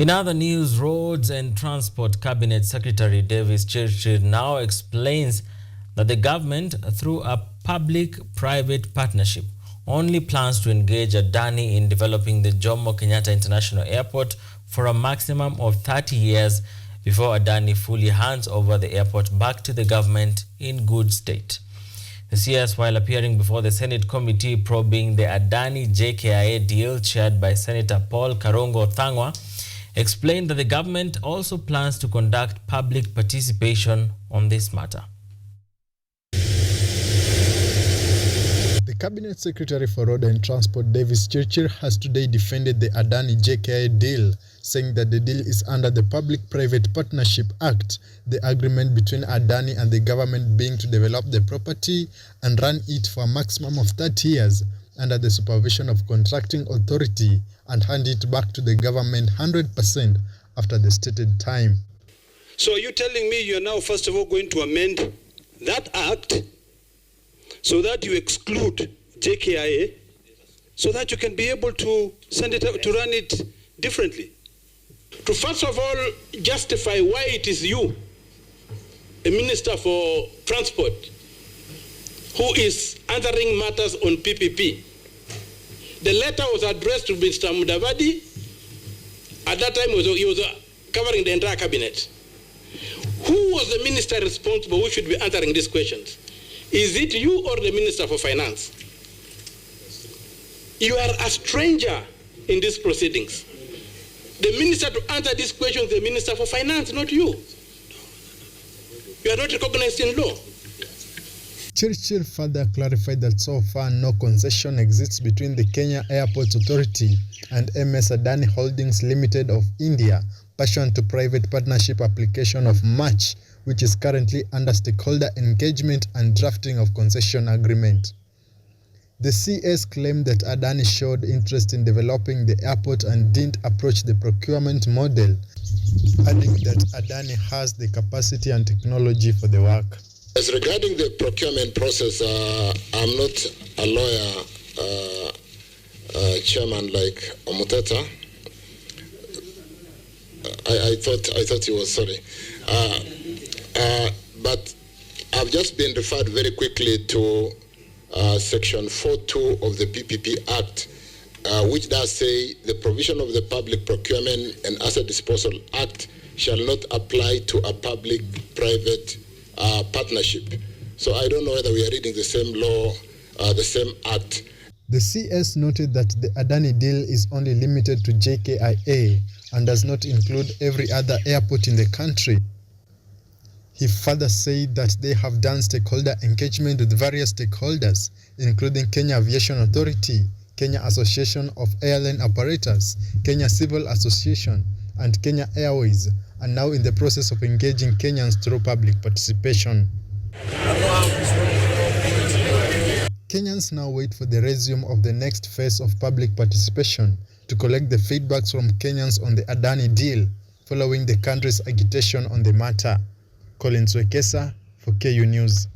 In other news, Roads and Transport Cabinet Secretary Davis Chirchir now explains that the government, through a public-private partnership, only plans to engage Adani in developing the Jomo Kenyatta International Airport for a maximum of 30 years before Adani fully hands over the airport back to the government in good state. The CS, while appearing before the Senate committee probing the Adani-JKIA deal chaired by Senator Paul Karongo Thangwa, explained that the government also plans to conduct public participation on this matter. The Cabinet Secretary for Road and Transport, Davis Chirchir, has today defended the Adani-JKIA deal, saying that the deal is under the Public-Private Partnership Act, the agreement between Adani and the government being to develop the property and run it for a maximum of 30 years under the supervision of contracting authority and hand it back to the government 100% after the stated time. So you're telling me you're now first of all going to amend that act so that you exclude JKIA, so that you can be able to send it out, to run it differently. To first of all justify why it is you, a minister for transport, who is answering matters on PPP. The letter was addressed to Mr. Mudavadi. At that time, he was covering the entire cabinet. Who was the minister responsible who should be answering these questions? Is it you or the Minister for Finance? You are a stranger in these proceedings. The minister to answer these questions is the Minister for Finance, not you. You are not recognized in law. Chirchir further clarified that so far no concession exists between the Kenya Airports Authority and MS Adani Holdings Limited of India, pursuant to private partnership application of March, which is currently under stakeholder engagement and drafting of concession agreement. The CS claimed that Adani showed interest in developing the airport and didn't approach the procurement model, adding that Adani has the capacity and technology for the work. As regarding the procurement process, I'm not a lawyer, chairman like Omutata. I thought he was, sorry. But I've just been referred very quickly to Section 4.2 of the PPP Act, which does say the provision of the Public Procurement and Asset Disposal Act shall not apply to a public-private partnership. So I don't know whether we are reading the same law, the same act. The CS noted that the Adani deal is only limited to JKIA and does not include every other airport in the country. He further said that they have done stakeholder engagement with various stakeholders, including Kenya Aviation Authority, Kenya Association of Airline Operators, Kenya Civil Association, and Kenya Airways, and now in the process of engaging Kenyans through public participation. Kenyans now wait for the resume of the next phase of public participation to collect the feedbacks from Kenyans on the Adani deal, following the country's agitation on the matter. Collins Wekesa for KU News.